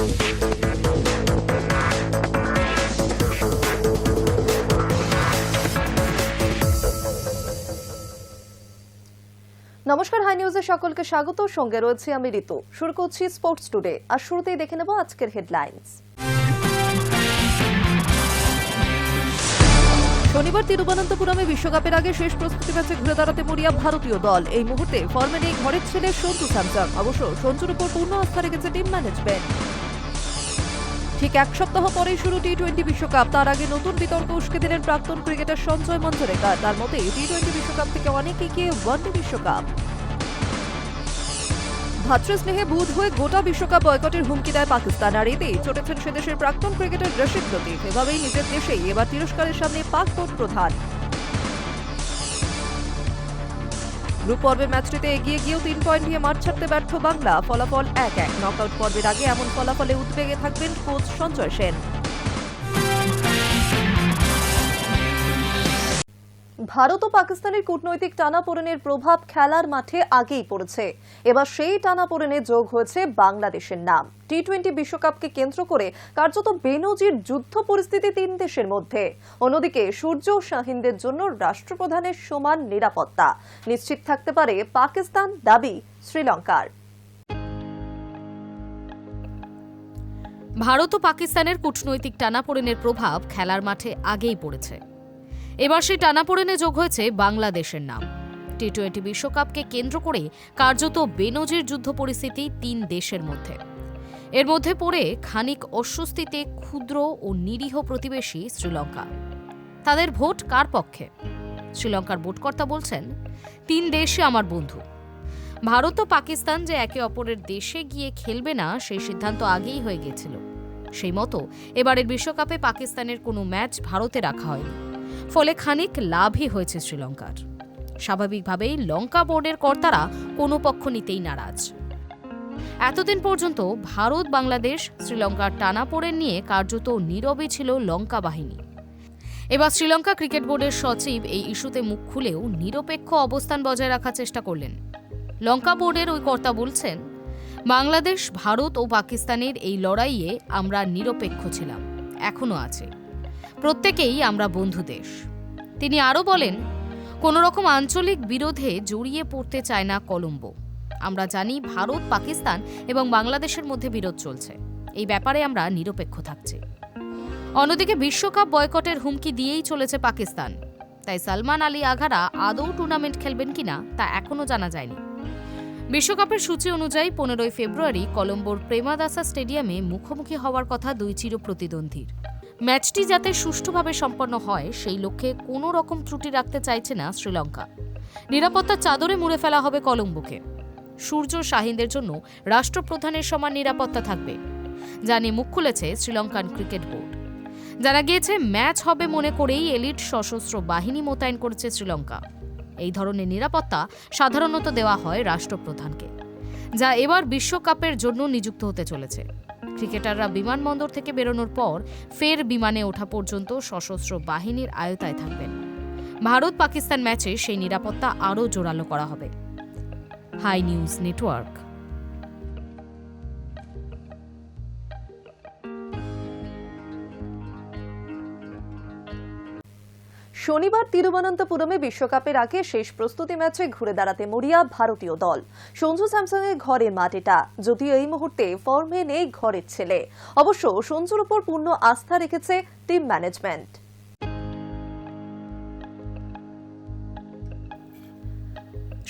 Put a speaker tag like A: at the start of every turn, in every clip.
A: নমস্কার, হাই নিউজে সকলকে স্বাগত। সঙ্গে রয়েছে আমি ঋতু। শুরু করছি স্পোর্টস টুডে। আর শুরুতেই দেখে নেব আজকের হেডলাইন্স। শনিবার তিরুবনন্তপুরমে বিশ্বকাপের আগে শেষ প্রস্তুতি ম্যাচে ঘুরে দাঁড়াতে মরিয়া ভারতীয় দল। এই মুহূর্তে ফর্মে নেই ঘরের ছেলে সঞ্জু স্যামসন। অবশ্য সঞ্জুর উপর পূর্ণ আস্থা রেখেছে টিম ম্যানেজমেন্ট। ঠিক এক সপ্তাহ পরেই শুরু টি-20 বিশ্বকাপ। তার আগে নতুন বিতর্ক উস্কে দিলেন প্রাক্তন ক্রিকেটার সঞ্জয় মঞ্জরেকর। তার মতে টি-20 বিশ্বকাপ থেকে অনেক এগিয়ে ওয়ানডে বিশ্বকাপ। ভাতৃস্নেহে বুঁদ হয়ে গোটা বিশ্বকাপ বয়কটের হুমকি দেয় পাকিস্তান। আর এতেই চটেছেন সে দেশের প্রাক্তন ক্রিকেটার রশিদ লতিফ। এভাবেই নিজের দেশেই এবার তিরস্কারের সামনে পাক বোর্ড প্রধান। গ্রুপ পর্বের ম্যাচটিতে এগিয়ে গিয়েও 3 পয়েন্ট নিয়ে মাঠ ছাড়তে ব্যর্থ বাংলা। ফলাফল 1-1। নকআউট পর্বের আগে এমন ফলাফলে উদ্বেগে থাকবেন কোচ সঞ্জয় সেন। ভারত ও পাকিস্তানের কূটনৈতিক টানাপোড়েনের প্রভাব খেলার মাঠে আগেই পড়েছে। এবার সেই টানাপোড়েনে যোগ হয়েছে বাংলাদেশের নাম। টি-20 বিশ্বকাপকে কেন্দ্র করে কার্যত বেনজির যুদ্ধ পরিস্থিতি 3 দেশের মধ্যে। অন্যদিকে সূর্য শাহিনদের জন্য রাষ্ট্রপ্রধানের সমান নিরাপত্তা নিশ্চিত থাকতে পারে পাকিস্তান, দাবি শ্রীলঙ্কার।
B: ভারত ও পাকিস্তানের কূটনৈতিক টানাপোড়েনের প্রভাব খেলার মাঠে আগেই পড়েছে। এবার সেই টানাপোড়েনে যোগ হয়েছে বাংলাদেশের নাম। টি-20 বিশ্বকাপকে কেন্দ্র করে কার্যত বেনজির যুদ্ধ পরিস্থিতি 3 দেশের মধ্যে। এর মধ্যে পড়ে খানিক অস্বস্তিতে ক্ষুদ্র ও নিরীহ প্রতিবেশী শ্রীলঙ্কা। তাদের ভোট কার পক্ষে? শ্রীলঙ্কার ভোটকর্তা বলছেন, 3 দেশে আমার বন্ধু। ভারত ও পাকিস্তান যে একে অপরের দেশে গিয়ে খেলবে না, সেই সিদ্ধান্ত আগেই হয়ে গিয়েছিল। সেই মতো এবারের বিশ্বকাপে পাকিস্তানের কোনো ম্যাচ ভারতে রাখা হয়নি। ফলে খানিক লাভই হয়েছে শ্রীলঙ্কার। স্বাভাবিকভাবেই লঙ্কা বোর্ডের কর্তারা কোনো পক্ষ নিতেই নারাজ। এতদিন পর্যন্ত ভারত, বাংলাদেশ, শ্রীলঙ্কার টানাপোড়েন নিয়ে কার্যত নীরবে ছিল লঙ্কা বাহিনী। এবার শ্রীলঙ্কা ক্রিকেট বোর্ডের সচিব এই ইস্যুতে মুখ খুলেও নিরপেক্ষ অবস্থান বজায় রাখার চেষ্টা করলেন। লঙ্কা বোর্ডের ওই কর্তা বলছেন, বাংলাদেশ, ভারত ও পাকিস্তানের এই লড়াইয়ে আমরা নিরপেক্ষ ছিলাম, এখনো আছে। প্রত্যেকেই আমরা বন্ধু দেশ। তিনি আরও বলেন, কোনো রকম আঞ্চলিক বিরোধে জড়িয়ে পড়তে চায় না কলম্বো। আমরা জানি ভারত, পাকিস্তান এবং বাংলাদেশের মধ্যে বিরোধ চলছে। এই ব্যাপারে আমরা নিরপেক্ষ থাকছি। অন্যদিকে বিশ্বকাপ বয়কটের হুমকি দিয়েই চলেছে পাকিস্তান। তাই সালমান আলী আঘারা আদৌ টুর্নামেন্ট খেলবেন কিনা তা এখনও জানা যায়নি। বিশ্বকাপের সূচি অনুযায়ী 15 ফেব্রুয়ারি কলম্বোর প্রেমাদাসা স্টেডিয়ামে মুখোমুখি হওয়ার কথা 2 চিরপ্রতিদ্বন্দ্বীর। ম্যাচটি যাতে সুষ্ঠুভাবে সম্পন্ন হয়, সেই লক্ষ্যে কোনো রকম ত্রুটি রাখতে চাইছে না শ্রীলঙ্কা। নিরাপত্তার চাদরে মুড়ে ফেলা হবে কলম্বোকে। সূর্য শাহিনদের জন্য রাষ্ট্রপ্রধানের সমান নিরাপত্তা থাকবে, যা নিয়ে মুখ খুলেছে শ্রীলঙ্কান ক্রিকেট বোর্ড। জানা গিয়েছে, ম্যাচ হবে মনে করেই এলিট সশস্ত্র বাহিনী মোতায়েন করেছে শ্রীলঙ্কা। এই ধরনের নিরাপত্তা সাধারণত দেওয়া হয় রাষ্ট্রপ্রধানকে, যা এবার বিশ্বকাপের জন্য নিযুক্ত হতে চলেছে। ক্রিকেটাররা বিমানবন্দর থেকে বেরোনোর পর ফের বিমানে ওঠা পর্যন্ত সশস্ত্র বাহিনীর আয়তায় থাকবেন। ভারত পাকিস্তান ম্যাচে সেই নিরাপত্তা আরও জোরালো করা হবে। Hi news Network.
A: শনিবার তিরুবনন্তপুরমে বিশ্বকাপের আগে শেষ প্রস্তুতি ম্যাচে ঘুরে দাঁড়াতে মরিয়া ভারতীয় দল। সঞ্জু স্যামসনের ঘরের মাঠ এটা, যদিও এই মুহূর্তে ফর্মে নেই ঘরের ছেলে। অবশ্য সঞ্জুর উপর পূর্ণ আস্থা রেখেছে টিম ম্যানেজমেন্ট।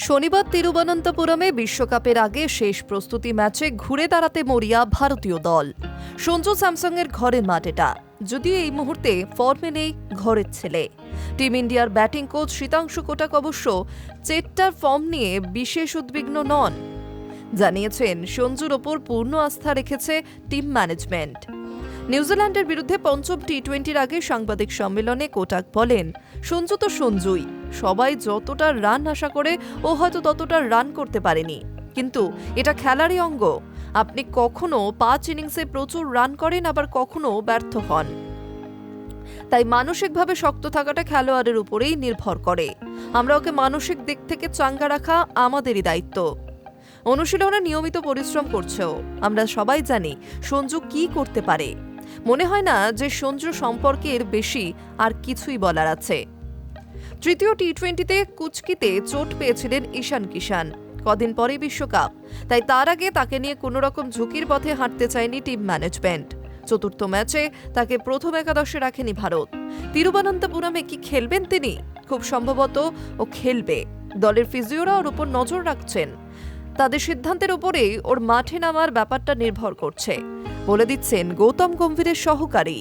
A: শনিবার তিরুবনন্তপুরমে বিশ্বকাপের আগে শেষ প্রস্তুতি ম্যাচে ঘুরে দাঁড়াতে মরিয়া ভারতীয় দল। সঞ্জু স্যামসনের ঘরের মাঠ এটা, যদিও এই মুহূর্তে ফর্মে নেই ঘরের ছেলে। টিম ইন্ডিয়ার ব্যাটিং কোচ শীতাংশু কোটাক অবশ্য চেট্টার ফর্ম নিয়ে বিশেষ উদ্বিগ্ন নন। জানিয়েছেন, সঞ্জুর ওপর পূর্ণ আস্থা রেখেছে টিম ম্যানেজমেন্ট। নিউজিল্যান্ডের বিরুদ্ধে পঞ্চম টি-20-র আগে সাংবাদিক সম্মেলনে কোটাক বলেন, সঞ্জু তো সঞ্জুই। সবাই যতটা রান আশা করে ও হয়তো ততটা রান করতে পারেনি, কিন্তু এটা খেলারই অঙ্গ। আপনি কখনো 5 ইনিংসে প্রচুর রান করেন, আবার কখনো ব্যর্থ হন। তাই মানসিকভাবে শক্ত থাকাটা খেলোয়াড়ের উপরেই নির্ভর করে। আমরা ওকে মানসিক দিক থেকে চাঙ্গা রাখা আমাদেরই দায়িত্ব। অনুশীলনে নিয়মিত পরিশ্রম করছেও। আমরা সবাই জানি সঞ্জু কি করতে পারে। মনে হয় না যে সঞ্জু সম্পর্কে এর বেশি আর কিছুই বলার আছে। তৃতীয় টি-20তে কুচকিতে চোট পেয়েছিলেন ঈশান কিষান। কদিন পরে বিশ্বকাপ, তাই তার আগে তাকে নিয়ে কোনো রকম ঝুঁকির পথে হাঁটতে চায়নি টিম ম্যানেজমেন্ট। চতুর্থ ম্যাচে তাকে প্রথম একাদশে রাখেনি ভারত। তিরুবনন্তপুরমে কি খেলবেন তিনি? খুব সম্ভবত ও খেলবে। দলের ফিজিওরা ওর উপর নজর রাখছেন। তাদের সিদ্ধান্তের উপরেই ওর মাঠে নামার ব্যাপারটা নির্ভর করছে, বলে দিচ্ছেন গৌতম গম্ভীরের সহকারী।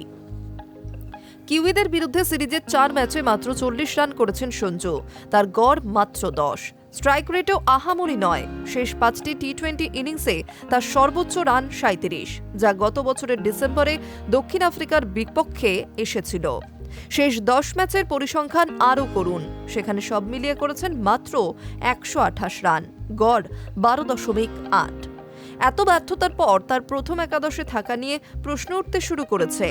A: কিউইদের বিরুদ্ধে সিরিজের 4 ম্যাচে মাত্র 40 রান করেছেন সঞ্জু। তার গড় মাত্র 10। স্ট্রাইক রেটেও আহামরি নয়। শেষ 5টি টি-20 ইনিংসে তার সর্বোচ্চ রান 37, যা গত বছরের ডিসেম্বরে দক্ষিণ আফ্রিকার বিপক্ষে এসেছিল। শেষ 10 ম্যাচের পরিসংখ্যান আরও করুন, সেখানে সব মিলিয়ে করেছেন মাত্র 128 রান, গড় 12.8। এত ব্যর্থতার পর তার প্রথম একাদশে থাকা নিয়ে প্রশ্ন উঠতে শুরু করেছে।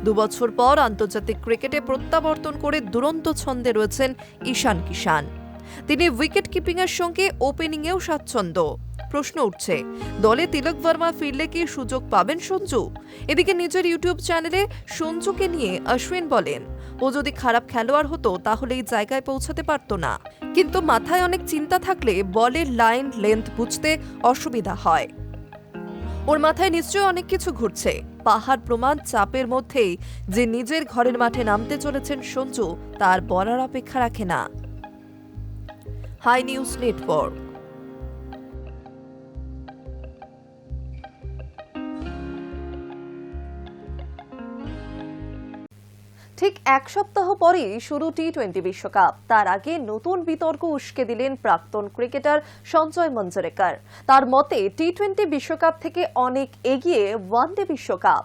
A: 2 বছর পর আন্তর্জাতিক ক্রিকেটে প্রত্যাবর্তন করে দুরন্ত ছন্দে রয়েছেন ঈশান কিষান। তিনি উইকেট কিপিংয়ের সঙ্গে ওপেনিংয়েও স্বাচ্ছন্দ্য। প্রশ্ন উঠছে, দলে তিলক বর্মা ফিরলে কি সুযোগ পাবেন সঞ্জু? এদিকে নিজের ইউটিউব চ্যানেলে সঞ্জুকে নিয়ে অশ্বিন বলেন, ও যদি খারাপ খেলোয়াড় হতো তাহলে এই জায়গায় পৌঁছাতে পারত না। কিন্তু মাথায় অনেক চিন্তা থাকলে বলের লাইন লেন্থ বুঝতে অসুবিধা হয়। ওর মাথায় নিশ্চয়ই অনেক কিছু ঘুরছে। পাহাড় প্রমাণ চাপের মধ্যেই যে নিজের ঘরের মাঠে নামতে চলেছেন সঞ্জু, তার বলার অপেক্ষা রাখে না। Hi news Network. ঠিক 1 সপ্তাহ পরেই শুরু টি-20 বিশ্বকাপ। তার আগে নতুন বিতর্ক উস্কে দিলেন প্রাক্তন ক্রিকেটার সঞ্জয় মঞ্জরেকর। তার মতে টি-20 বিশ্বকাপ থেকে অনেক এগিয়ে ওয়ানডে বিশ্বকাপ।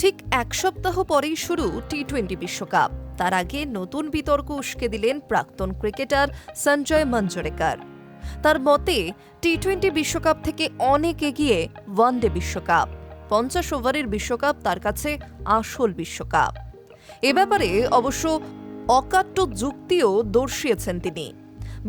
A: ঠিক 1 সপ্তাহ পরেই শুরু টি-20 বিশ্বকাপ। তার আগে নতুন বিতর্ক উস্কে দিলেন প্রাক্তন ক্রিকেটার সঞ্জয় মঞ্জরেকর। তার মতে টি-20 বিশ্বকাপ থেকে অনেক এগিয়ে ওয়ানডে বিশ্বকাপ। 50 ওভারের বিশ্বকাপ তার কাছে আসল বিশ্বকাপ। এ ব্যাপারে অবশ্য অকাট্য যুক্তিও দর্শিয়েছেন তিনি।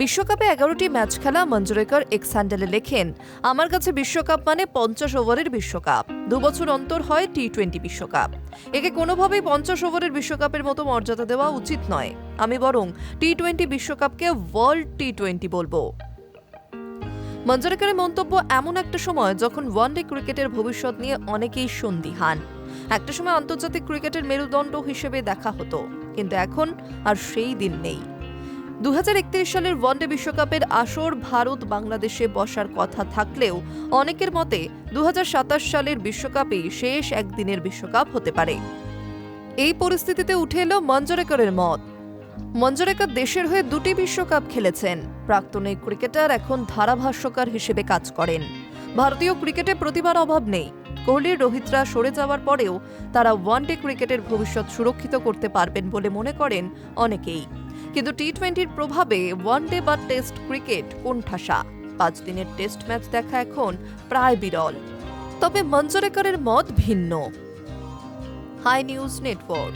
A: বিশ্বকাপে 11টি ম্যাচ খেলা মঞ্জরেকর এক্স হ্যান্ডেলে লেখেন, আমার কাছে বিশ্বকাপ মানে 50 ওভারের বিশ্বকাপ। 2 বছর অন্তর হয় টি-20 বিশ্বকাপ। একে কোনোভাবেই 50 ওভারের বিশ্বকাপের মতো মর্যাদা দেওয়া উচিত নয়। আমি বরং টি-20 বিশ্বকাপকে ওয়ার্ল্ড টি-20 বলবো। মঞ্জরেকরের মন্তব্য এমন একটা সময় যখন ওয়ানডে ক্রিকেটের ভবিষ্যৎ নিয়ে অনেকেই সন্দিহান। একটা সময় আন্তর্জাতিক ক্রিকেটের মেরুদণ্ড হিসেবে দেখা হতো, কিন্তু এখন আর সেই দিন নেই। 2031 সালের ওয়ানডে বিশ্বকাপের আসর ভারত বাংলাদেশে বসার কথা থাকলেও অনেকের মতে 2027 সালের বিশ্বকাপই শেষ একদিনের বিশ্বকাপ হতে পারে। এই পরিস্থিতিতে উঠে এলো মঞ্জরেকরের মত। মঞ্জরেকর দেশের হয়ে 2টি বিশ্বকাপ খেলেছেন। প্রাক্তন এই ক্রিকেটার এখন ধারাভাষ্যকার হিসেবে কাজ করেন। ভারতীয় ক্রিকেটে প্রতিভার অভাব নেই। কোহলি, রোহিতরা সরে যাওয়ার পরেও তারা ওয়ানডে ক্রিকেটের ভবিষ্যৎ সুরক্ষিত করতে পারবেন বলে মনে করেন অনেকেই। কিন্তু টি-20-র প্রভাবে ওয়ানডে বা টেস্ট ক্রিকেট কোণঠাসা। 5 দিনের টেস্ট ম্যাচ দেখা এখন প্রায় বিরল। তবে মঞ্জরেকরের মত ভিন্ন। হাই নিউজ নেটওয়ার্ক।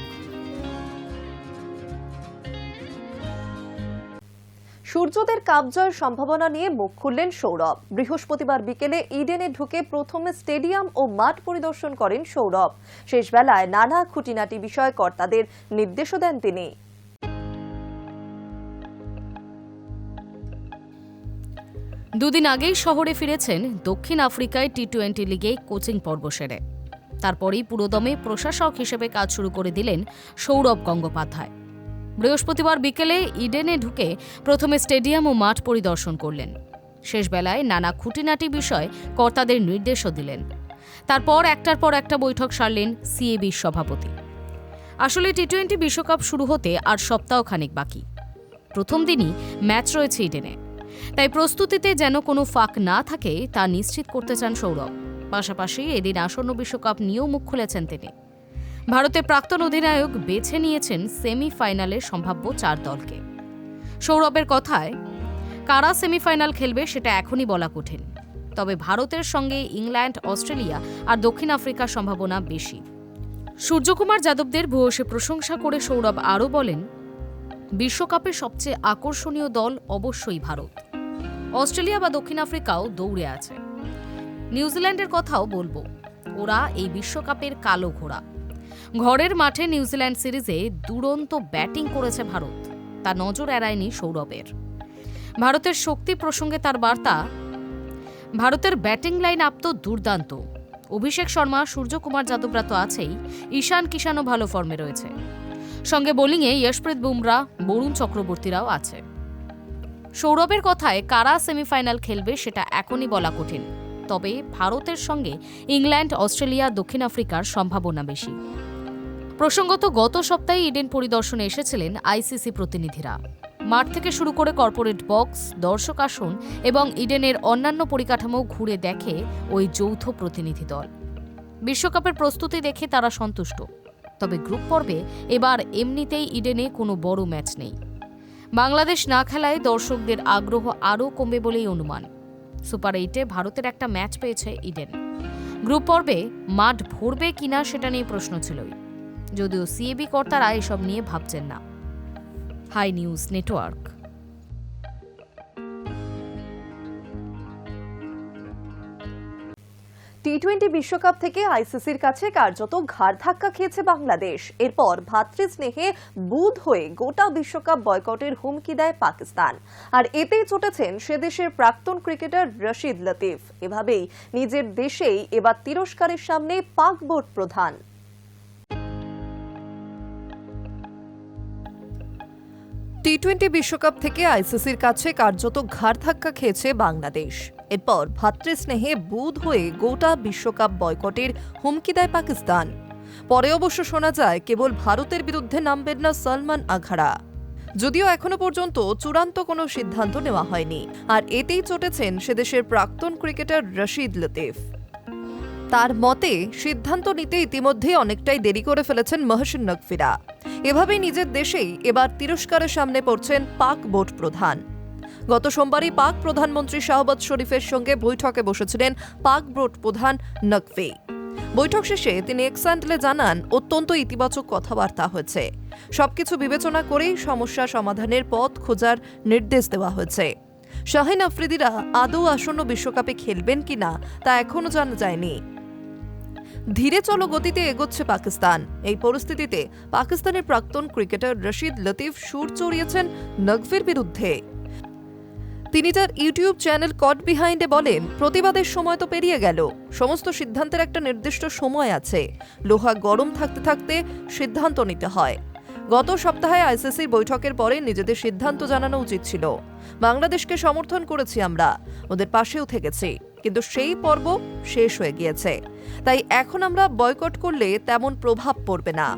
A: সূর্যদের কাপ জয়ের সম্ভাবনা নিয়ে মুখ খুললেন সৌরভ। বৃহস্পতিবার বিকেলে ইডেনে ঢুকে প্রথমে স্টেডিয়াম ও মাঠ পরিদর্শন করেন সৌরভ। শেষ বেলায় নানা খুঁটিনাটি বিষয় কর্তাদের নির্দেশও দেন তিনি।
B: দুদিন আগেই শহরে ফিরেছেন দক্ষিণ আফ্রিকায় টি-20 লিগে কোচিং পর্ব সেরে। তারপরেই পুরোদমে প্রশাসক হিসেবে কাজ শুরু করে দিলেন সৌরভ গঙ্গোপাধ্যায়। বৃহস্পতিবার বিকেলে ইডেনে ঢুকে প্রথমে স্টেডিয়াম ও মাঠ পরিদর্শন করলেন। শেষ বেলায় নানা খুঁটিনাটি বিষয় কর্তাদের নির্দেশও দিলেন। তারপর একটার পর একটা বৈঠক সারলেন সিএবির সভাপতি। আসলে টি-20 বিশ্বকাপ শুরু হতে আর সপ্তাহখানেক বাকি। প্রথম দিনই ম্যাচ রয়েছে ইডেনে, তাই প্রস্তুতিতে যেন কোনো ফাঁক না থাকে তা নিশ্চিত করতে চান সৌরভ। পাশাপাশি এদিন আসন্ন বিশ্বকাপ নিয়েও মুখ খুলেছেন তিনি। ভারতের প্রাক্তন অধিনায়ক বেছে নিয়েছেন সেমিফাইনালের সম্ভাব্য 4 দলকে। সৌরভের কথায়, কারা সেমিফাইনাল খেলবে সেটা এখনই বলা কঠিন। তবে ভারতের সঙ্গে ইংল্যান্ড, অস্ট্রেলিয়া আর দক্ষিণ আফ্রিকার সম্ভাবনা বেশি। সূর্যকুমার যাদবদের ভূয়সী প্রশংসা করে সৌরভ আরও বলেন, বিশ্বকাপের সবচেয়ে আকর্ষণীয় দল অবশ্যই ভারত। অস্ট্রেলিয়া বা দক্ষিণ আফ্রিকাও দৌড়ে আছে। নিউজিল্যান্ডের কথাও বলবো, ওরা এই বিশ্বকাপের কালো ঘোড়া। ঘরের মাঠে নিউজিল্যান্ড সিরিজে দুরন্ত ব্যাটিং করেছে ভারত, তা নজর এড়ায়নি সৌরভের। ভারতের শক্তি প্রসঙ্গে তার বার্তা, ভারতের ব্যাটিং লাইন আপ তো দুর্দান্ত। অভিষেক শর্মা, সূর্যকুমার যাদবরা তো আছেই, ঈশান কিষানও ভালো ফর্মে রয়েছে। সঙ্গে বোলিংয়ে যশপ্রীত বুমরা, বরুণ চক্রবর্তীরাও আছে। সৌরভের কথায় কারা সেমিফাইনাল খেলবে সেটা এখনই বলা কঠিন, তবে ভারতের সঙ্গে ইংল্যান্ড, অস্ট্রেলিয়া, দক্ষিণ আফ্রিকার সম্ভাবনা বেশি। প্রসঙ্গত, গত সপ্তাহে ইডেন পরিদর্শনে এসেছিলেন আইসিসি প্রতিনিধিরা। মাঠ থেকে শুরু করে কর্পোরেট বক্স, দর্শক আসন এবং ইডেনের অন্যান্য পরিকাঠামো ঘুরে দেখে ওই যৌথ প্রতিনিধি দল। বিশ্বকাপের প্রস্তুতি দেখে তারা সন্তুষ্ট, তবে গ্রুপ পর্বে এবার এমনিতেই ইডেনে কোনো বড় ম্যাচ নেই। বাংলাদেশ না খেলায় দর্শকদের আগ্রহ আরও কমবে বলেই অনুমান। সুপার 8-এ ভারতের একটা ম্যাচ পেয়েছে ইডেন। গ্রুপ পর্বে মাঠ ভরবে কিনা সেটা নিয়ে প্রশ্ন ছিলই, যদিও সিএবি কর্তারা এসব নিয়ে ভাবছেন না। Hi news network.
A: টি-20 বিশ্বকাপ থেকে আইসিসির কাছে কার্যত ঘাড় ধাক্কা খেয়েছে বাংলাদেশ। এরপর ভ্রাতৃস্নেহে বুঁদ হয়ে গোটা বিশ্বকাপ বয়কটের হুমকি দেয় পাকিস্তান। আর এতেই চটেছেন সে দেশের প্রাক্তন ক্রিকেটার রশিদ লতিফ। এভাবেই নিজের দেশেই এবার তিরস্কারের সামনে পাক বোর্ড প্রধান। টি-20 বিশ্বকাপ থেকে আইসিসির কাছে কার্যত ঘাড় ধাক্কা খেয়েছে বাংলাদেশ। এরপর ভ্রাতৃস্নেহে বুঁদ হয়ে গোটা বিশ্বকাপ বয়কটের হুমকি দেয় পাকিস্তান। পরে অবশ্য শোনা যায় কেবল ভারতের বিরুদ্ধে নামবেন না সলমান আঘারা, যদিও এখনো পর্যন্ত চূড়ান্ত কোনো সিদ্ধান্ত নেওয়া হয়নি। আর এতেই চটেছেন সেদেশের প্রাক্তন ক্রিকেটার রশিদ লতিফ। তার মতে সিদ্ধান্ত নিতে ইতিমধ্যে অনেকটাই দেরি করে ফেলেছেন মহসিন নকভিরা। এভাবেই নিজের দেশেই এবার তিরস্কারের সামনে পড়ছেন পাক বোর্ড প্রধান। গত সোমবারই পাক প্রধানমন্ত্রী শাহবাজ শরীফের সঙ্গে বৈঠকে বসেছিলেন পাক বোর্ড প্রধান নকভি। বৈঠক শেষে তিনি এক্স হ্যান্ডেলে জানান, অত্যন্ত ইতিবাচক কথাবার্তা হয়েছে। সবকিছু বিবেচনা করেই সমস্যা সমাধানের পথ খোঁজার নির্দেশ দেওয়া হয়েছে। শাহিন আফ্রিদিরা আদৌ আসন্ন বিশ্বকাপে খেলবেন কিনা তা এখনো জানা যায়নি। ধীরে চলো গতিতে এগোচ্ছে পাকিস্তান। এই পরিস্থিতিতে পাকিস্তানের প্রাক্তন ক্রিকেটার রশিদ লতিফ সুর চড়িয়েছেন নকভির বিরুদ্ধে। তিনি তার ইউটিউব চ্যানেল কট বিহাইন্ডে বলেন, প্রতিবাদের সময় তো পেরিয়ে গেল, সমস্ত সিদ্ধান্তের একটা নির্দিষ্ট সময় আছে। লোহা গরম থাকতে থাকতে সিদ্ধান্ত নিতে হয়। গত সপ্তাহে আইসিসির বৈঠকের পরে নিজেদের সিদ্ধান্ত জানানো উচিত ছিল। বাংলাদেশকে সমর্থন করেছি, আমরা ওদের পাশেও থেকেছি, কিন্তু সেই পর্ব শেষ হয়ে গিয়েছে। তাই এখন আমরা বয়কট করলে তেমন প্রভাব পড়বে না।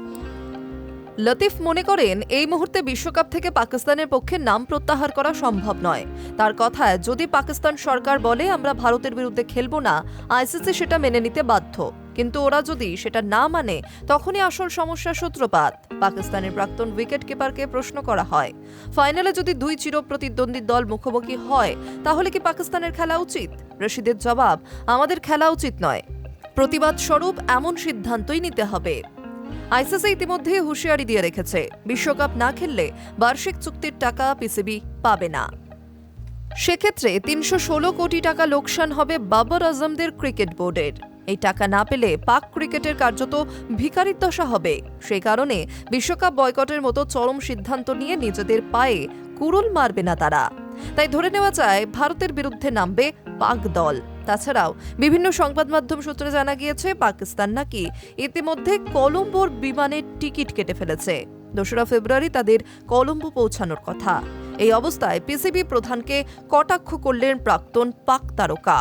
A: লতিফ মনে করেন, এই মুহূর্তে বিশ্বকাপ থেকে পাকিস্তানের পক্ষে নাম প্রত্যাহার করা সম্ভব নয়। তার কথায়, যদি পাকিস্তান সরকার বলে আমরা ভারতের বিরুদ্ধে খেলব না, আইসিসি সেটা মেনে নিতে বাধ্য। কিন্তু ওরা যদি সেটা না মানে, তখনই আসল সমস্যার সূত্রপাত। পাকিস্তানের প্রাক্তন উইকেট কিপারকে প্রশ্ন করা হয়, ফাইনালে যদি দুই চিরপ্রতিদ্বন্দ্বী দল মুখোমুখি হয়, তাহলে কি পাকিস্তানের খেলা উচিত? রশিদের জবাব, আমাদের খেলা উচিত নয়। প্রতিবাদ স্বরূপ এমন সিদ্ধান্তই নিতে হবে। আইসিসি ইতিমধ্যে হুঁশিয়ারি দিয়ে রেখেছে, বিশ্বকাপ না খেললে বার্ষিক চুক্তির টাকা পিসিবি পাবে না। সেক্ষেত্রে ৩১৬ কোটি টাকা লোকসান হবে বাবর আজমদের ক্রিকেট বোর্ডের। এই টাকা না পেলে পাক ক্রিকেটের কার্যত ভিখারির দশা হবে। সেই কারণে বিশ্বকাপ বয়কটের মতো চরম সিদ্ধান্ত নিয়ে নিজেদের পায়ে কুড়ুল মারবে না তারা। তাই ধরে নেওয়া যায় ভারতের বিরুদ্ধে নামবে পাক দল। তাছাড়াও বিভিন্ন সংবাদ মাধ্যম সূত্রে জানা গিয়েছে, পাকিস্তান নাকি ইতিমধ্যে কলম্বোর বিমানের টিকিট কেটে ফেলেছে। ২রা ফেব্রুয়ারি তাদের কলম্বো পৌঁছানোর কথা। এই অবস্থায় পিসিবি প্রধানকে কটাক্ষ করলেন প্রাক্তন পাক তারকা।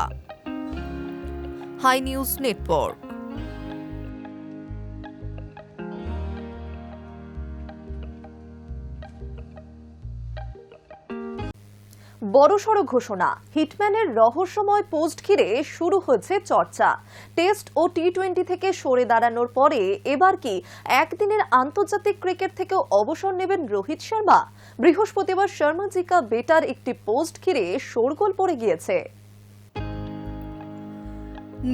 A: Hi news Network. বড়সড় ঘোষণা, হিটম্যানের রহস্যময় পোস্ট ঘিরে শুরু হয়েছে চর্চা। টেস্ট ও টি-20 থেকে সরে দাঁড়ানোর পরে এবার কি একদিনের আন্তর্জাতিক ক্রিকেট থেকেও অবসর নেবেন রোহিত শর্মা? বৃহস্পতিবার শর্মাজি কা বেটার একটি পোস্ট ঘিরে শোরগোল পড়ে গিয়েছে।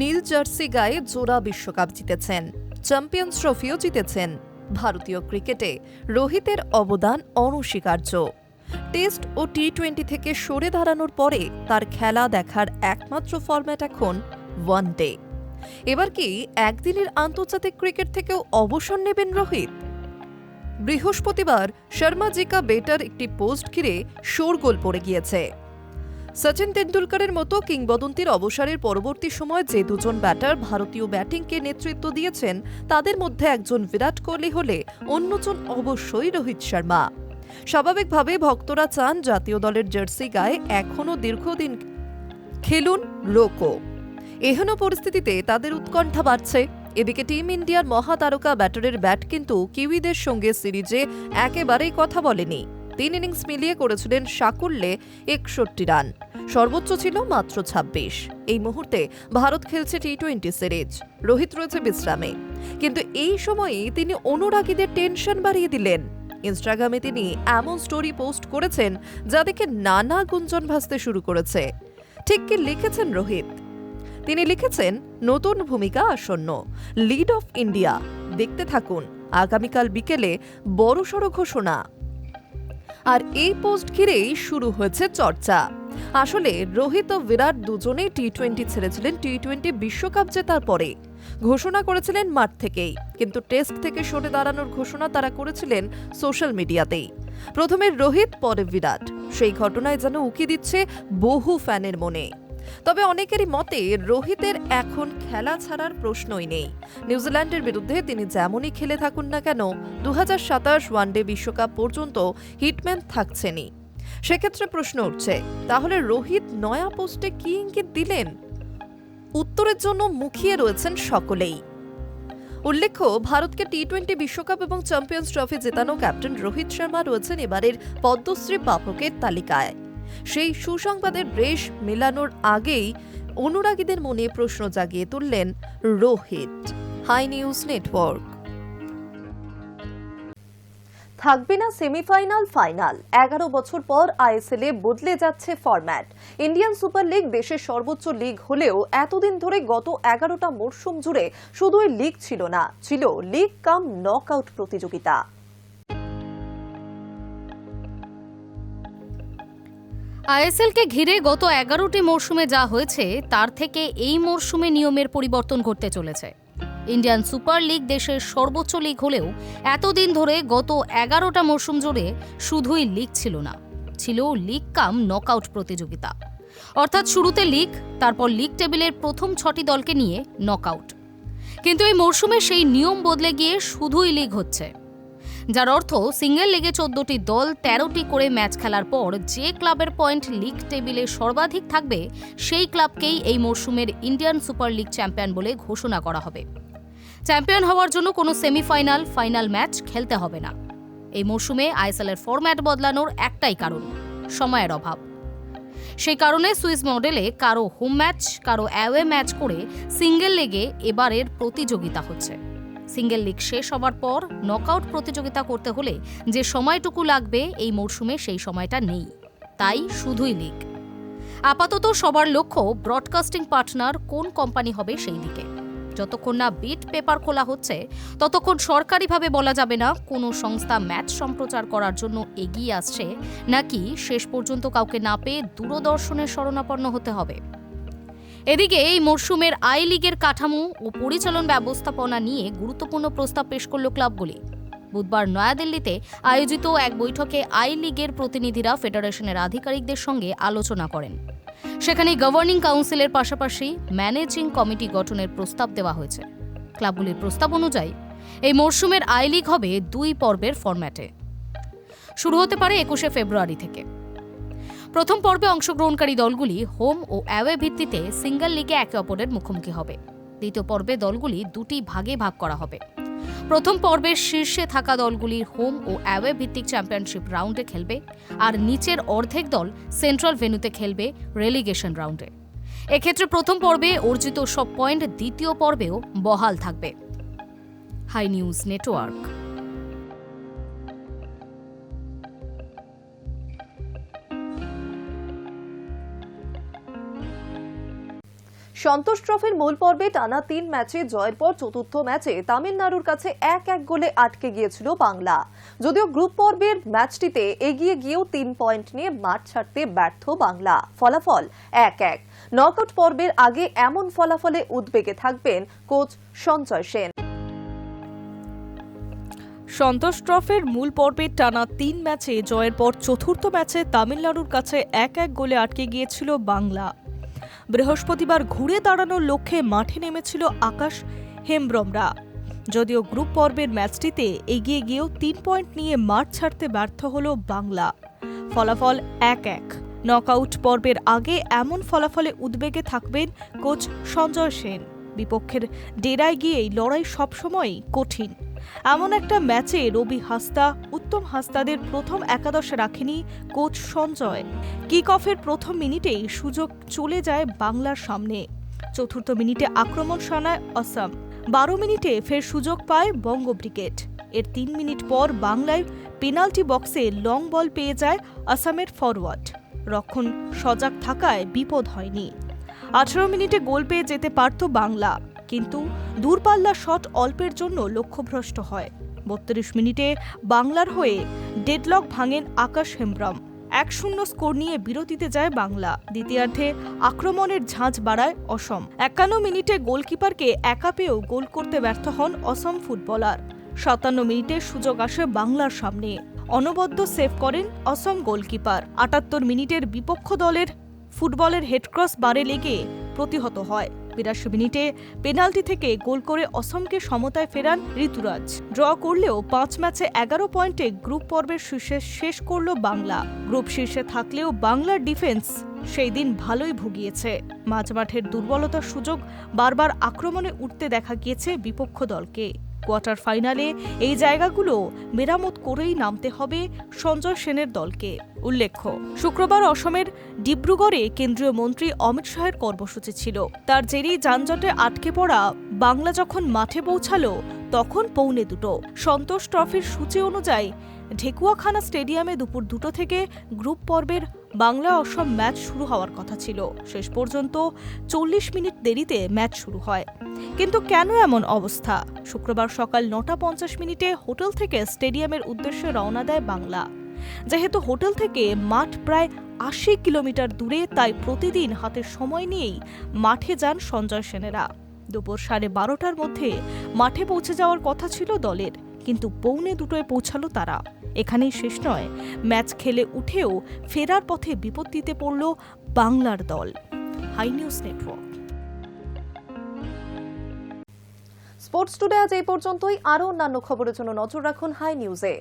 A: নীল জার্সি গায়ে জোড়া বিশ্বকাপ জিতেছেন, চ্যাম্পিয়ন্স ট্রফিও জিতেছেন। ভারতীয় ক্রিকেটে রোহিতের অবদান অনস্বীকার্য। টেস্ট ও টি-20 থেকে সরে দাঁড়ানোর পরে তার খেলা দেখার একমাত্র ফরম্যাট এখন ওয়ানডে। এবার কি একদিনের আন্তর্জাতিক ক্রিকেট থেকেও অবসর নেবেন রোহিত? বৃহস্পতিবার শর্মা জি কা বেটার একটি পোস্ট ঘিরে শোরগোল পড়ে গিয়েছে। সচিন তেন্ডুলকরের মতো কিংবদন্তির অবসরের পরবর্তী সময় যে দুজন ব্যাটার ভারতীয় ব্যাটিংকে নেতৃত্ব দিয়েছেন তাদের মধ্যে একজন বিরাট কোহলি হলে অন্যজন অবশ্যই রোহিত শর্মা। স্বাভাবিকভাবে ভক্তরা চান জাতীয় দলের জার্সি গায়ে এখনও দীর্ঘদিন খেলুন রোকো। এহেন পরিস্থিতিতে তাদের উৎকণ্ঠা বাড়ছে। এদিকে টিম ইন্ডিয়ার মহাতারকা ব্যাটারের ব্যাট কিন্তু কিউইদের সঙ্গে সিরিজে একেবারেই কথা বলেনি। 3 ইনিংস মিলিয়ে করেছিলেন সাকুল্যে 61 রান, সর্বোচ্চ ছিল মাত্র 26। এই মুহূর্তে ভারত খেলছে টি-20 সিরিজ, রোহিত রয়েছে বিশ্রামে। কিন্তু এই সময়েই তিনি অনুরাগীদের টেনশন বাড়িয়ে দিলেন। ইনস্টাগ্রামে তিনি এমন স্টোরি পোস্ট করেছেন যা দেখে নানা গুঞ্জন ভাসতে শুরু করেছে। ঠিক কি লিখেছেন রোহিত? তিনি লিখেছেন, নতুন ভূমিকা আসন্ন, লিড অফ ইন্ডিয়া, দেখতে থাকুন, আগামীকাল বিকেলে বড়সড় ঘোষণা। আর এই পোস্ট ঘিরেই শুরু হয়েছে চর্চা। আসলে রোহিত ও বিরাট দুজনেই টি-20 ছেড়েছিলেন টি-20 বিশ্বকাপ জেতার পরে। ঘোষণা করেছিলেন মাঠ থেকেই, কিন্তু টেস্ট থেকে সরে দাঁড়ানোর ঘোষণা তারা করেছিলেন সোশ্যাল মিডিয়াতেই। প্রথমে রোহিত, পরে বিরাট। সেই ঘটনায় যেন উকি দিচ্ছে বহু ফ্যানের মনে। তবে অনেকেরই মতে রোহিতের এখন খেলা ছাড়ার প্রশ্নই নেই। নিউজিল্যান্ডের বিরুদ্ধে তিনি যেমনই খেলে থাকুন না কেন 2027 ওয়ানডে বিশ্বকাপ পর্যন্ত হিটম্যান থাকছেনই। সেক্ষেত্রে প্রশ্ন উঠছে, তাহলে রোহিত নয়া পোস্টে কি ইঙ্গিত দিলেন? উত্তরের জন্য মুখিয়ে রয়েছেন সকলেই। উল্লেখ্য, ভারতকে টি-20 বিশ্বকাপ এবং চ্যাম্পিয়ন্স ট্রফি জেতানো ক্যাপ্টেন রোহিত শর্মা রয়েছেন এবারের পদ্মশ্রী প্রাপকের তালিকায়। সেই সুসংবাদের রেশ মেলানোর আগেই অনুরাগীদের মনে প্রশ্ন জাগিয়ে তুললেন রোহিত। High news network. থাকবে না সেমিফাইনাল, ফাইনাল। 11 বছর পর আইএসএল এ বদলে যাচ্ছে ফরম্যাট। ইন্ডিয়ান সুপার লিগ দেশের সর্বোচ্চ লিগ হলেও এতদিন ধরে গত 11টা মরশুম জুড়ে শুধুই লিগ ছিল না, ছিল লিগ কাম নকআউট প্রতিযোগিতা।
B: আইএসএলকে ঘিরে গত 11টি মরশুমে যা হয়েছে তার থেকে এই মরশুমে নিয়মের পরিবর্তন ঘটতে চলেছে। ইন্ডিয়ান সুপার লিগ দেশের সর্বোচ্চ লিগ হলেও এতদিন ধরে গত 11টা মরশুম জুড়ে শুধুই লিগ ছিল না, ছিল লিগ কাম নকআউট প্রতিযোগিতা। অর্থাৎ শুরুতে লিগ, তারপর লিগ টেবিলের প্রথম 6টি দলকে নিয়ে নকআউট। কিন্তু এই মরশুমে সেই নিয়ম বদলে গিয়ে শুধুই লিগ হচ্ছে, যার অর্থ সিঙ্গেল লিগে 14টি দল 13টি করে ম্যাচ খেলার পর যে ক্লাবের পয়েন্ট লিগ টেবিলে সর্বাধিক থাকবে সেই ক্লাবকেই এই মরশুমের ইন্ডিয়ান সুপার লিগ চ্যাম্পিয়ন বলে ঘোষণা করা হবে। চ্যাম্পিয়ন হওয়ার জন্য কোনো সেমিফাইনাল, ফাইনাল ম্যাচ খেলতে হবে না। এই মরশুমে আইএসএলের ফরম্যাট বদলানোর একটাই কারণ, সময়ের অভাব। সেই কারণে সুইস মডেলে কারো হোম ম্যাচ, কারো অ্যাওয়ে ম্যাচ করে সিঙ্গেল লিগে এবারের প্রতিযোগিতা হচ্ছে। সিঙ্গেল লিগ শেষ হবার পর নকআউট প্রতিযোগিতা করতে হলে যে সময়টুকু লাগবে এই মরশুমে সেই সময়টা নেই, তাই শুধুই লিগ। আপাতত সবার লক্ষ্য ব্রডকাস্টিং পার্টনার কোন কোম্পানি হবে সেই দিকে। যতক্ষণ না বিট পেপার খোলা হচ্ছে ততক্ষণ সরকারিভাবে বলা যাবে না কোনো সংস্থা ম্যাচ সম্প্রচার করার জন্য এগিয়ে আসছে নাকি শেষ পর্যন্ত কাউকে না পেয়ে দূরদর্শনের শরণাপন্ন হতে হবে। এদিকে এই মরশুমের আই লিগের কাঠামো ও পরিচালন ব্যবস্থাপনা নিয়ে গুরুত্বপূর্ণ প্রস্তাব পেশ করল ক্লাবগুলি। বুধবার নয়াদিল্লিতে আয়োজিত এক বৈঠকে আই লিগের প্রতিনিধিরা ফেডারেশনের আধিকারিকদের সঙ্গে আলোচনা করেন। সেখানে গভর্নিং কাউন্সিলের পাশাপাশি ম্যানেজিং কমিটি গঠনের প্রস্তাব দেওয়া হয়েছে। ক্লাবগুলির প্রস্তাব অনুযায়ী এই মরশুমের আই লিগ হবে 2 পর্বের ফরম্যাটে। শুরু হতে পারে 21শে ফেব্রুয়ারি থেকে। প্রথম পর্বে অংশগ্রহণকারী দলগুলি হোম ও অ্যাওয়ে ভিত্তিতে সিঙ্গেল লিগে একে অপরের মুখোমুখি হবে। দ্বিতীয় পর্বে দলগুলি 2টি ভাগে ভাগ করা হবে। প্রথম পর্বের শীর্ষে থাকা দলগুলির হোম ও অ্যাওয়ে ভিত্তিক চ্যাম্পিয়নশিপ রাউন্ডে খেলবে, আর নিচের অর্ধেক দল সেন্ট্রাল ভেন্যুতে খেলবে রেলিগেশন রাউন্ডে। এক্ষেত্রে প্রথম পর্বে অর্জিত সব পয়েন্ট দ্বিতীয় পর্বেও বহাল থাকবে। High news network.
A: সন্তোষ ট্রফির মূল পর্বে টানা 3 ম্যাচে জয়ের পর চতুর্থ ম্যাচে তামিলনাড়ুর কাছে 1-1 গোলে আটকে গিয়েছিল বাংলা। যদিও গ্রুপ পর্বের ম্যাচটিতে এগিয়ে গিয়েও 3 পয়েন্ট নিয়ে মাঠ ছাড়তে ব্যর্থ বাংলা। ফলাফল 1-1। নকআউট পর্বের আগে এমন ফলাফলে উদ্বেগে থাকবেন কোচ সঞ্জয় সেন।
C: সন্তোষ ট্রফির মূল পর্বে টানা 3 ম্যাচে জয়ের পর চতুর্থ ম্যাচে তামিলনাড়ুর কাছে 1-1 গোলে আটকে গিয়েছিল বাংলা। বৃহস্পতিবার ঘুরে দাঁড়ানোর লক্ষ্যে মাঠে নেমেছিল আকাশ হেমব্রমরা। যদিও গ্রুপ পর্বের ম্যাচটিতে এগিয়ে গিয়েও 3 পয়েন্ট নিয়ে মাঠ ছাড়তে ব্যর্থ হল বাংলা। ফলাফল 1-1। নকআউট পর্বের আগে এমন ফলাফলে উদ্বেগে থাকবেন কোচ সঞ্জয় সেন। বিপক্ষের ডেরায় গিয়েই লড়াই সবসময়ই কঠিন। এমন একটা ম্যাচে রবি হাসদা, উত্তম হাসদাদের প্রথম একাদশে রাখেনি কোচ সঞ্জয়। কিক অফের প্রথম মিনিটেই সুযোগ চলে যায় বাংলার সামনে। চতুর্থ মিনিটে আক্রমণ শানায় অসম। 12 মিনিটে ফের সুযোগ পায় বঙ্গ ব্রিগেড। এর 3 মিনিট পর বাংলায় পেনাল্টি বক্সে লং বল পেয়ে যায় আসামের ফরওয়ার্ড। রক্ষণ সজাগ থাকায় বিপদ হয়নি। 18 মিনিটে গোল পেয়ে যেতে পারত বাংলা, কিন্তু দূরপাল্লা শট অল্পের জন্য লক্ষ্যভ্রষ্ট হয়। 32 মিনিটে বাংলার হয়ে ডেডলক ভাঙেন আকাশ হেমব্রম। 1-0 স্কোর নিয়ে বিরতিতে যায় বাংলা। দ্বিতীয়ার্ধে আক্রমণের ঝাঁজ বাড়ায় অসম। 51 মিনিটে গোলকিপারকে একা পেয়েও গোল করতে ব্যর্থ হন অসম ফুটবলার। 57 মিনিটে সুযোগ আসে বাংলার সামনে। অনবদ্য সেভ করেন অসম গোলকিপার। 78 মিনিটের বিপক্ষ দলের ফুটবলের হেডক্রস বারে লেগে প্রতিহত হয়। 82 মিনিটে পেনাল্টি থেকে গোল করে অসমকে সমতায় ফেরান ঋতুরাজ। ড্র করলেও 5 ম্যাচে 11 পয়েন্টে গ্রুপ পর্বের শীর্ষে শেষ করল বাংলা। গ্রুপ শীর্ষে থাকলেও বাংলার ডিফেন্স সেই দিন ভালোই ভুগিয়েছে। মাঝমাঠের দুর্বলতার সুযোগ বারবার আক্রমণে উঠতে দেখা গিয়েছে বিপক্ষ দলকে। কোয়ার্টার ফাইনালে এই জায়গাগুলো মেরামত করেই নামতে হবে সঞ্জয় সেনের দলকে। উল্লেখ্য, শুক্রবার অসমের ডিব্রুগড়ে কেন্দ্রীয় মন্ত্রী অমিত শাহের কর্মসূচি ছিল। তার জেরেই যানজটে আটকে পড়া বাংলা যখন মাঠে পৌঁছালো তখন 1:45। সন্তোষ ট্রফির সূচি অনুযায়ী ঢেকুয়াখানা স্টেডিয়ামে দুপুর 2টো থেকে গ্রুপ পর্বের বাংলা অসম ম্যাচ শুরু হওয়ার কথা ছিল। শেষ পর্যন্ত 40 মিনিট দেরিতে ম্যাচ শুরু হয়। কিন্তু কেন এমন অবস্থা? শুক্রবার সকাল 9:50 মিনিটে হোটেল থেকে স্টেডিয়ামের উদ্দেশ্যে রওনা দেয় বাংলা। যেহেতু হোটেল থেকে মাঠ প্রায় 80 কিলোমিটার দূরে, তাই প্রতিদিন হাতে সময় নিয়েই মাঠে যান সঞ্জয় সেনেরা। দুপুর 12:30টার মধ্যে মাঠে পৌঁছে যাওয়ার কথা ছিল দলের, কিন্তু 1:45 পৌঁছালো তারা। এখানেই শেষ নয়, ম্যাচ খেলে উঠেও ফেরার পথে বিপত্তিতে পড়ল বাংলার দল। Hi news Network.
A: Sports today আজ এই পর্যন্তই। আরও অন্যান্য খবরের জন্য নজর রাখুন হাই নিউজে।